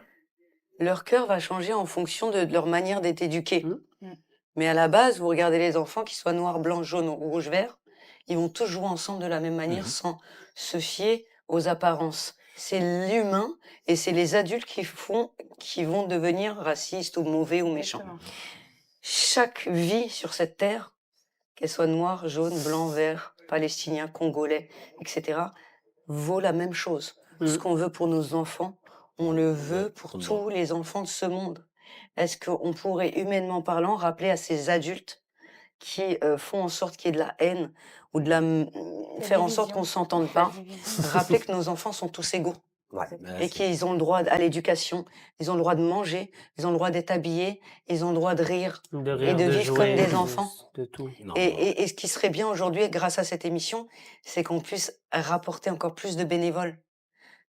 Leur cœur va changer en fonction de leur manière d'être éduqués. Mhm. Mais à la base, vous regardez les enfants, qu'ils soient noirs, blancs, jaunes ou rouge, vert, ils vont tous jouer ensemble de la même manière sans se fier aux apparences. C'est l'humain et c'est les adultes qui vont devenir racistes ou mauvais ou méchants. Exactement. Chaque vie sur cette terre, qu'elle soit noire, jaune, blanc, vert, palestinien, congolais, etc., vaut la même chose. Ce qu'on veut pour nos enfants, on le veut pour tous les enfants de ce monde. Est-ce qu'on pourrait, humainement parlant, rappeler à ces adultes qui font en sorte qu'il y ait de la haine ou de faire en sorte qu'on s'entende pas, rappeler que nos enfants sont tous égaux Ouais. et qu'ils ont le droit à l'éducation, ils ont le droit de manger, ils ont le droit d'être habillés, ils ont le droit de rire De et rire, de de vivre jouer, comme des enfants. de tout. Non, Et ce qui serait bien aujourd'hui, grâce à cette émission, c'est qu'on puisse rapporter encore plus de bénévoles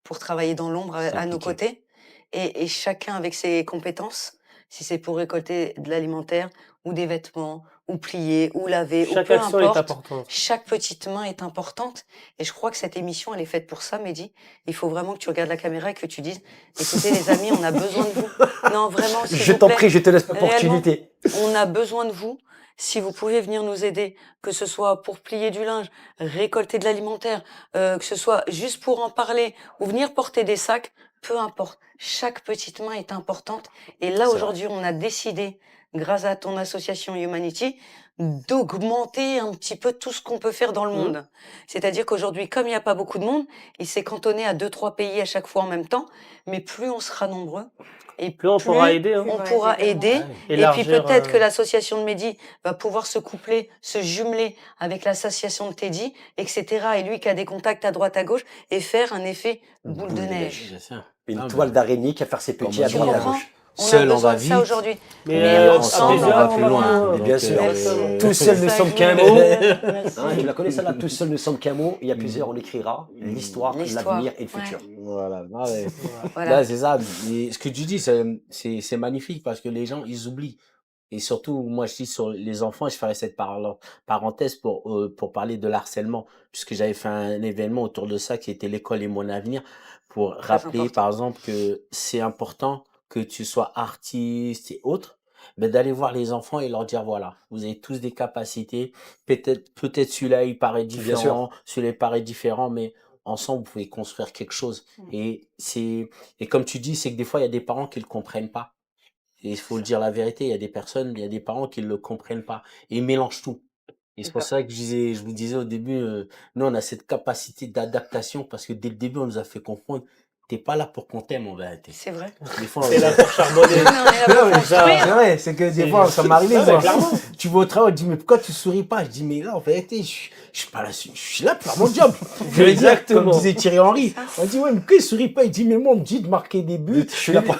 pour travailler dans l'ombre à nos côtés, et chacun avec ses compétences, si c'est pour récolter de l'alimentaire ou des vêtements, ou plier, ou laver, ou Chaque peu action est importe, importante. chaque petite main est importante. Et je crois que cette émission, elle est faite pour ça, Mehdi. Il faut vraiment que tu regardes la caméra et que tu dises, écoutez les amis, on a besoin de vous. Non, vraiment, s'il Je vous t'en plaît. prie, je te laisse Réellement, l'opportunité. on a besoin de vous. Si vous pouvez venir nous aider, que ce soit pour plier du linge, récolter de l'alimentaire, que ce soit juste pour en parler ou venir porter des sacs, peu importe. Chaque petite main est importante. Et là, C'est aujourd'hui, on a décidé, grâce à ton association Humanity, d'augmenter un petit peu tout ce qu'on peut faire dans le monde. C'est-à-dire qu'aujourd'hui, comme il n'y a pas beaucoup de monde, il s'est cantonné à 2-3 pays à chaque fois en même temps. Mais plus on sera nombreux, et Plus on pourra aider. Hein. on pourra aider. Ouais. Et puis Élargir, peut-être que l'association de Mehdi va pouvoir se coupler, se jumeler avec l'association de Teddy, etc. Et lui qui a des contacts à droite à gauche, et faire un effet boule de neige. Bien sûr. Une Non, toile mais- d'araignée qui va faire ses petits Comme à on Tu droite et à comprends? gauche. On Seul, a on va besoin de ça vite. aujourd'hui. Mais Mais ensemble, on va on plus va loin. loin. Mais bien Donc, sûr. Merci. Tout seul ne Ça sommes joue. qu'un mot. Merci. Hein, tu la connais celle-là, tous seuls ne sommes qu'un mot. Il y a plusieurs, on l'écrira. L'histoire, L'histoire, l'avenir et le ouais. futur. Voilà. Non, mais- Voilà. Là, c'est ça. Et ce que tu dis, c'est magnifique parce que les gens, ils oublient. Et surtout, moi, je dis sur les enfants, je ferai cette parenthèse pour parler de l'harcèlement, puisque j'avais fait un événement autour de ça qui était l'école et mon avenir, pour rappeler, important. par exemple, que c'est important que tu sois artiste et autres, mais d'aller voir les enfants et leur dire, voilà, vous avez tous des capacités, peut-être celui-là, il paraît Bien différent, celui-là, il paraît différent, mais ensemble, vous pouvez construire quelque chose. Et comme tu dis, c'est que des fois, il y a des parents qui le comprennent pas. Et il faut le dire la vérité, il y a des parents qui ne le comprennent pas. Et ils mélangent tout. Et c'est pour ça que je vous disais au début, nous, on a cette capacité d'adaptation parce que dès le début, on nous a fait comprendre, t'es pas là pour qu'on t'aime en vérité. C'est vrai. Des fois, C'est là pour charbonner. Non, on est là pour Non, mais ça, construire. c'est vrai, c'est que des C'est- fois, ça m'arrive, Ouais, moi. clairement. Tu vas au travail, tu dis, mais pourquoi tu souris pas? Je dis, mais là, en vérité, je suis pas là, je suis là pour faire mon job. Je veux dire, Exactement. comme disait Thierry Henry. On dit, ouais, mais pourquoi il sourit pas? Il dit, mais moi, on me dit de marquer des buts. Je suis là pour.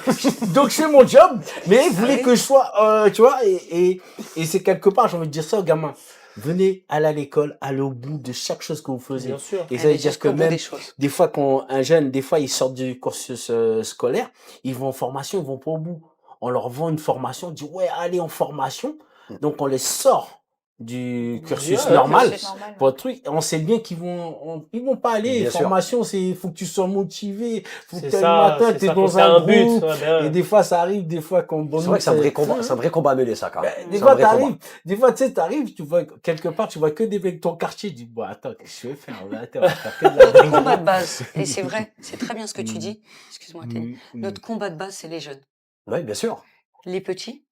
Donc, je fais mon job, mais vous voulez que je sois, tu vois, et c'est quelque part, j'ai envie de dire ça aux gamins. Venez, allez à l'école, allez au bout de chaque chose que vous faisiez. Bien sûr. Et ça veut Aller dire que jusqu'au bout même, des choses. des fois, quand un jeune, des fois, ils sortent du cursus scolaire, ils vont en formation, ils vont pas au bout. On leur vend une formation, on dit, ouais, allez en formation. Donc, on les sort du cursus Ouais, normal. cursus. Normal. Pour le truc, on sait bien qu'ils vont pas aller. Bien sûr. Formation, faut que tu sois motivé. Faut que C'est t'ailles le ça. matin, C'est t'es ça, faut dans que t'aies un un but. groupe. Ouais, ben ouais. Et des fois, ça arrive, des fois, quand C'est vrai que c'est un vrai combat. C'est un vrai combat à mener, ça, quand même. des C'est fois, un vrai combat. t'arrives, des fois, tu sais, t'arrives, tu vois, quelque part, tu vois que des mecs de ton quartier, tu dis, bon, attends, qu'est-ce que je vais faire? Attends, on va faire que de la Notre combat de base, et c'est vrai, c'est très bien ce que tu dis. Excuse-moi, Teddy. Notre combat de base, c'est les jeunes. Oui, bien sûr. Les petits,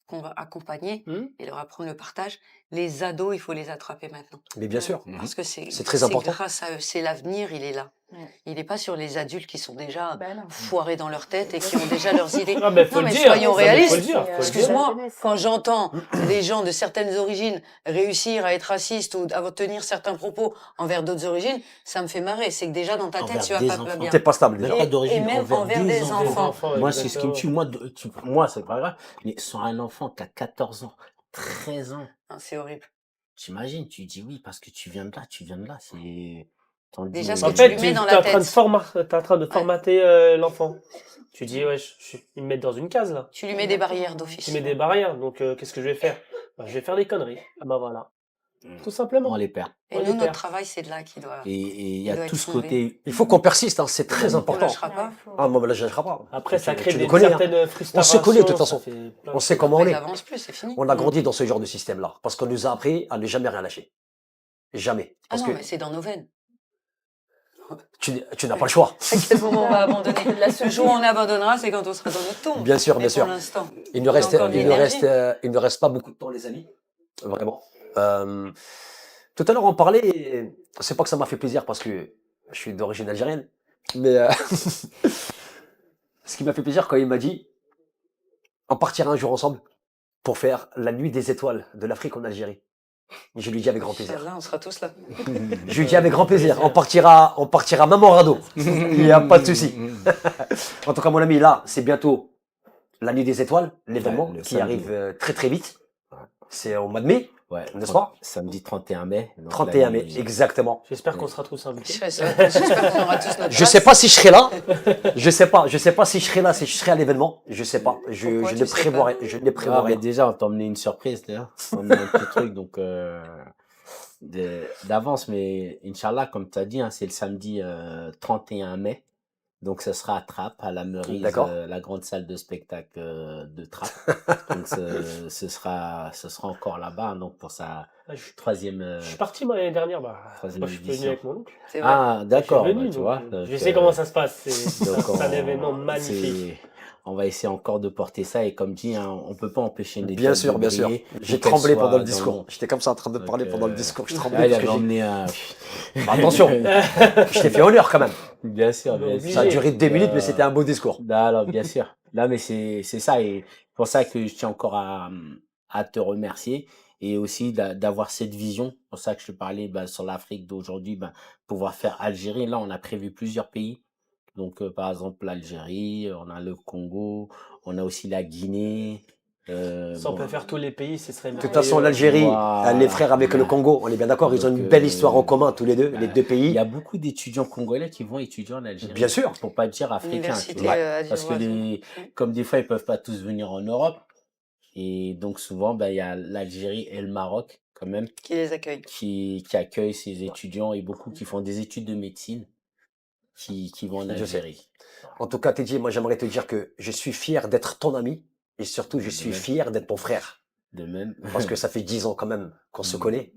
qu'on va accompagner et leur apprendre le partage. Les ados, il faut les attraper maintenant. Mais bien sûr. Parce que c'est très important. grâce à eux, c'est l'avenir, il est là. Il n'est pas sur les adultes qui sont déjà Ben non. foirés dans leur tête et qui ont déjà leurs idées. Ah, mais faut Non, le mais dire. soyons Non, mais réalistes. faut le dire, faut le dire. Excuse-moi, La jeunesse. quand j'entends des gens de certaines origines réussir à être racistes ou à tenir certains propos envers d'autres origines, ça me fait marrer. C'est que déjà dans ta tête, Envers tu vas des pas enfants. bien. T'es pas stable, déjà. Même pas d'origine, Et même envers des enfants. Moi, c'est ce qui me tue. Moi, c'est pas grave. Mais sur un enfant qui a 14 ans, 13 ans, Hein, c'est horrible. t'imagines, tu dis oui, parce que tu viens de là, c'est... t'en dis, Déjà, ce En que fait, tu lui tu mets dans es la en train de tête. t'es en train de formater l'enfant. Tu dis, ouais, ils me mettent dans une case, là. Tu lui mets des barrières d'office. Tu mets des barrières, donc qu'est-ce que je vais faire? Bah, je vais faire des conneries. Ah bah voilà. Tout simplement. On les perd. Et On nous, les notre perd. travail, c'est de là qui doit. Et il y Il a doit tout être ce fondé. côté. Il faut qu'on persiste, hein, c'est très On important. lâchera pas. Ah, moi, là, je ne lâcherai pas. Après, ça crée Tu des nous connais, hein. certaines frustrations. On se connaît, de toute ça façon. fait plein de On sait choses. comment on Après, est. ils avancent plus, c'est fini. On a grandi dans ce genre de système-là. Parce qu'on nous a appris à ne jamais rien lâcher. Jamais. Ah Parce non, que mais c'est dans nos veines. tu n'as pas le choix. À quel moment on va abandonner? Le jour où on abandonnera, c'est quand on sera dans notre tombe. Bien sûr, Mais bien sûr. pour l'instant. Il ne reste, encore de l'énergie. il ne reste pas beaucoup de temps, les amis. Vraiment. Tout à l'heure, on parlait, c'est pas que ça m'a fait plaisir parce que je suis d'origine algérienne, mais ce qui m'a fait plaisir quand il m'a dit on partira un jour ensemble pour faire la nuit des étoiles de l'Afrique en Algérie. Je lui dis avec grand plaisir. Là, on sera tous là. Je lui dis avec grand plaisir. On partira même en radeau. Il n'y a pas de souci. En tout cas, mon ami, là, c'est bientôt la nuit des étoiles, l'événement Ouais, le qui samedi. arrive très très vite. C'est au mois de mai, Ouais, n'est-ce pas? Samedi 31 mai. donc 31 la mai, nuit- exactement. J'espère qu'on sera tous invités. J'espère qu'on aura tous notre Je place. sais pas si je serai là. Je sais pas si je serai là, si je serai à l'événement. Je sais pas. Pourquoi Je tu ne sais prévois pas rien. Je ne prévois Ah, mais rien. déjà, on t'a emmené une surprise, d'ailleurs. On t'a emmené un petit truc, donc d'avance. Mais Inch'Allah, comme tu as dit, hein, c'est le samedi 31 mai. Donc, ce sera à Trappes, à la Meurize, D'accord. la grande salle de spectacle de Trappes. Donc, ce sera encore là-bas, hein, donc pour sa Ah, je troisième. je suis parti moi l'année dernière. troisième Moi, je suis venu édition. avec mon oncle. C'est vrai. Ah, d'accord, Je suis venu, bah, tu donc, vois. je donc, sais comment ça se passe. C'est donc, c'est un événement magnifique. on va essayer encore de porter ça et comme dit, hein, on peut pas empêcher une Bien étoile sûr, de bien sûr. briller, J'ai faut qu'elle tremblé soit pendant le dans discours. J'étais comme ça en train de Donc, parler pendant le discours. Je Ah, tremblais il parce avait que j'ai- emmené un. Bah, attention, je t'ai fait honneur quand même. Bien sûr, bien Obligé. Ça a sûr. duré 2 minutes, mais c'était un beau discours. Alors, bien sûr. Là, mais c'est ça et pour ça que je tiens encore à te remercier et aussi d'avoir cette vision. Pour ça que je te parlais sur l'Afrique d'aujourd'hui, pouvoir faire Algérie. Là, on a prévu plusieurs pays. Donc, par exemple, l'Algérie, on a le Congo, on a aussi la Guinée. Si on bon, peut faire tous les pays, ce serait De toute façon, merveilleux. l'Algérie, Voilà. les frères avec le Congo, on est bien d'accord, ils ont une Donc, belle histoire en commun tous les deux, les deux il pays. y a beaucoup d'étudiants congolais qui vont étudier en Algérie. Bien sûr. Pour pas dire africains. tu Université vois. à Parce que comme des fois, ils peuvent pas tous venir en Europe. Et donc, souvent, il y a l'Algérie et le Maroc, quand même, qui les accueille. qui accueillent ces étudiants et beaucoup qui font des études de médecine qui vont en Je sais. Algérie. En tout cas, Teddy, moi j'aimerais te dire que je suis fier d'être ton ami et surtout je suis Ouais. fier d'être ton frère. De même. Parce que ça fait 10 ans quand même qu'on se Mm. connaît.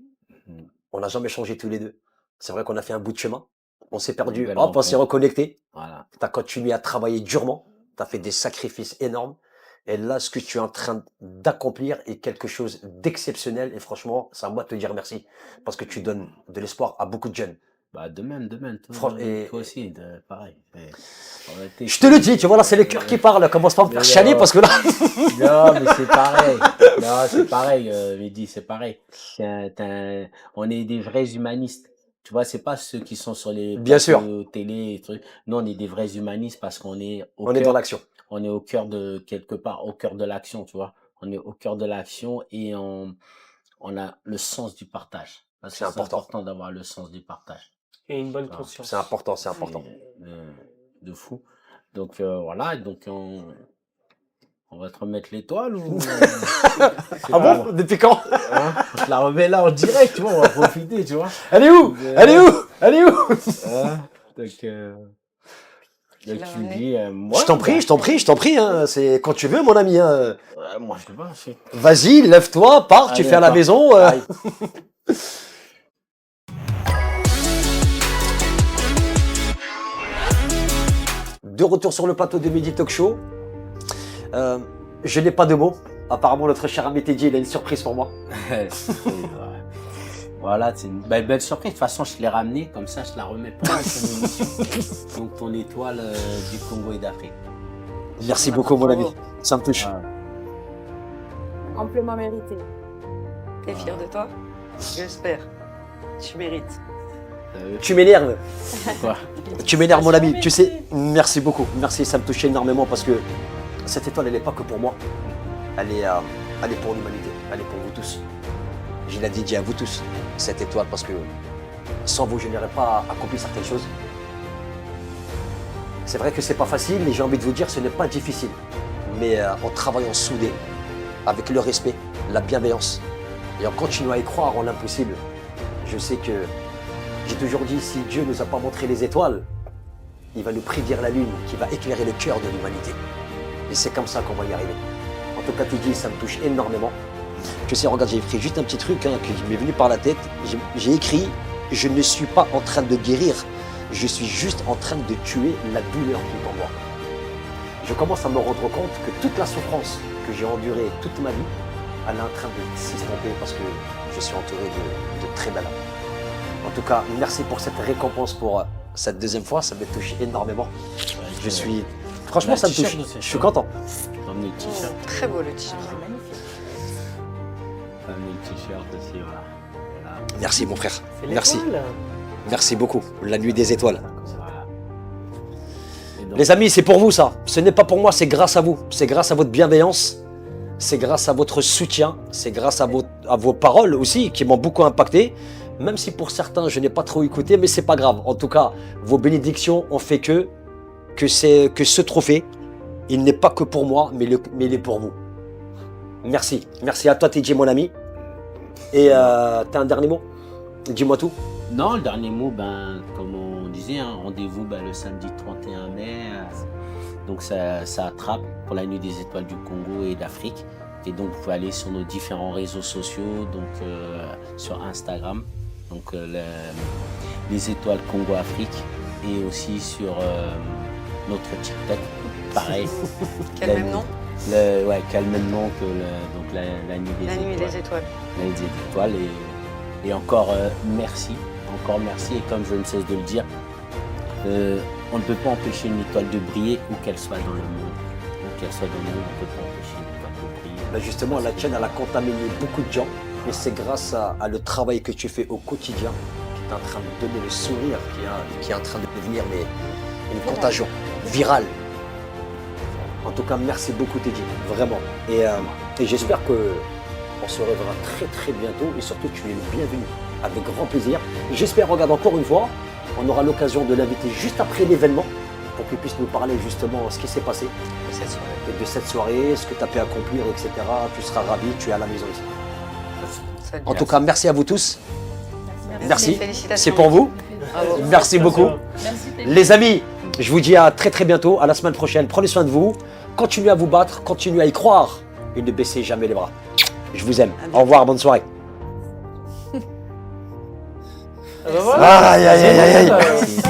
Mm. On n'a jamais changé tous les deux. C'est vrai qu'on a fait un bout de chemin. On s'est perdu. Belle Hop, on s'est rencontre. reconnecté. Voilà. Tu as continué à travailler durement. Tu as fait des sacrifices énormes. Et là, ce que tu es en train d'accomplir est quelque chose d'exceptionnel. Et franchement, c'est à moi de te dire merci. Parce que tu donnes de l'espoir à beaucoup de jeunes. De même. Toi, Franch- et- toi aussi, pareil. En réalité, Je te le dis, tu vois, là, c'est le cœur qui parle. Commence pas à me faire Mais chialer non. parce que là. Non, mais c'est pareil. Non, c'est pareil, Mehdi, c'est pareil. On est des vrais humanistes. Tu vois, c'est pas ceux qui sont sur les Bien sûr. plateaux télé et trucs. Nous, on est des vrais humanistes parce qu'on est On est dans l'action. on est au cœur de quelque part, au cœur de l'action, tu vois. On est au cœur de l'action et on a le sens du partage. Parce que C'est important. d'avoir le sens du partage. Et une bonne Ah, conscience. C'est important, c'est important. De fou. Donc voilà, donc on va te remettre l'étoile ou Ah bon? Depuis quand? hein, on te la remet là en direct, tu vois, on va profiter, tu vois. Elle est où? Elle est où? Elle est où? Hein, donc l'as tu ramené dis, moi, Je t'en prie, je t'en prie, je t'en prie, hein. C'est quand tu veux, mon ami, hein. moi je sais pas. Vas-y, lève-toi, pars, tu Allez, fais à la pars. maison. Aïe. De retour sur le plateau de Mehdi Talk Show. Je n'ai pas de mots. Apparemment, notre cher ami Teddy, il a une surprise pour moi. Voilà, c'est une belle surprise. De toute façon, je l'ai ramené, comme ça, je la remets pas dans ton émission. Donc, ton étoile du Congo et d'Afrique. Merci beaucoup, mon ami. Ça me touche. Voilà. Amplement mérité. T'es fier de toi? J'espère. Tu mérites. T'as vu Tu m'énerves. Quoi Tu m'énerves, mon ami. Tu sais, merci beaucoup. Merci, ça me touche énormément parce que cette étoile, elle n'est pas que pour moi. Elle est pour l'humanité. Elle est pour vous tous. Je l'ai dit à vous tous, cette étoile, parce que sans vous, je n'aurais pas accompli certaines choses. C'est vrai que c'est pas facile, mais j'ai envie de vous dire, ce n'est pas difficile. Mais en travaillant soudé, avec le respect, la bienveillance, Et en continuant à y croire en l'impossible, je sais que j'ai toujours dit, si Dieu ne nous a pas montré les étoiles, il va nous prédire la lune qui va éclairer le cœur de l'humanité. Et c'est comme ça qu'on va y arriver. En tout cas, Teddy, ça me touche énormément. Je sais, regarde, j'ai écrit juste un petit truc qui m'est venu par la tête. J'ai écrit, je ne suis pas en train de guérir, je suis juste en train de tuer la douleur qui est en moi. Je commence à me rendre compte que toute la souffrance que j'ai endurée toute ma vie, elle est en train de s'estomper parce que je suis entouré de très belles âmes. En tout cas, merci pour cette récompense pour cette deuxième fois, ça me touche énormément. Je suis... Franchement, ça me touche. Je suis content. Emmener le t-shirt. Très beau le t-shirt. Emmener le t-shirt aussi, voilà. Merci mon frère. C'est Merci. l'étoile. Merci beaucoup. La nuit des étoiles. Voilà. Et donc, Les amis, c'est pour vous ça. Ce n'est pas pour moi, c'est grâce à vous. C'est grâce à votre bienveillance. C'est grâce à votre soutien. C'est grâce à vos paroles aussi qui m'ont beaucoup impacté. Même si pour certains, je n'ai pas trop écouté, mais c'est pas grave. En tout cas, vos bénédictions ont fait que ce trophée, il n'est pas que pour moi, mais il est pour vous. Merci. Merci à toi, Teddy, mon ami. Et t'as un dernier mot? Dis-moi tout. non, le dernier mot, comme on disait, hein, rendez-vous le samedi 31 mai. Donc ça attrape pour la nuit des étoiles du Congo et d'Afrique. Et donc vous pouvez aller sur nos différents réseaux sociaux, donc sur Instagram, donc les étoiles Congo-Afrique, et aussi sur notre TikTok, pareil. Quel même nom? Ouais, qui a le même nom que donc la nuit des La étoiles. nuit des étoiles. La nuit des étoiles. Et encore merci. Encore merci. Et comme je ne cesse de le dire, on ne peut pas empêcher une étoile de briller où qu'elle soit dans le monde. Où qu'elle soit dans le monde, on ne peut pas empêcher une étoile de briller. Ben justement, la tienne, elle a contaminé beaucoup de gens. Et c'est grâce à le travail que tu fais au quotidien qui est en train de donner le sourire, qui est en train de devenir une contagion virale. En tout cas, merci beaucoup Teddy, vraiment. Et j'espère qu'on se reverra très très bientôt. Et surtout, tu es le bienvenu, avec grand plaisir. J'espère, regarde, encore une fois, on aura l'occasion de l'inviter juste après l'événement pour qu'il puisse nous parler justement de ce qui s'est passé de cette soirée, ce que tu as pu accomplir, etc. Tu seras ravi, tu es à la maison ici. Salut. En tout cas, merci à vous tous. Merci. Félicitations. C'est pour vous. Bravo. Merci beaucoup. Les amis, je vous dis à très très bientôt, à la semaine prochaine. Prenez soin de vous. Continuez à vous battre, continuez à y croire et ne baissez jamais les bras. Je vous aime. Au revoir, bonne soirée. Ah bah voilà. Aïe, aïe, aïe, aïe. Merci.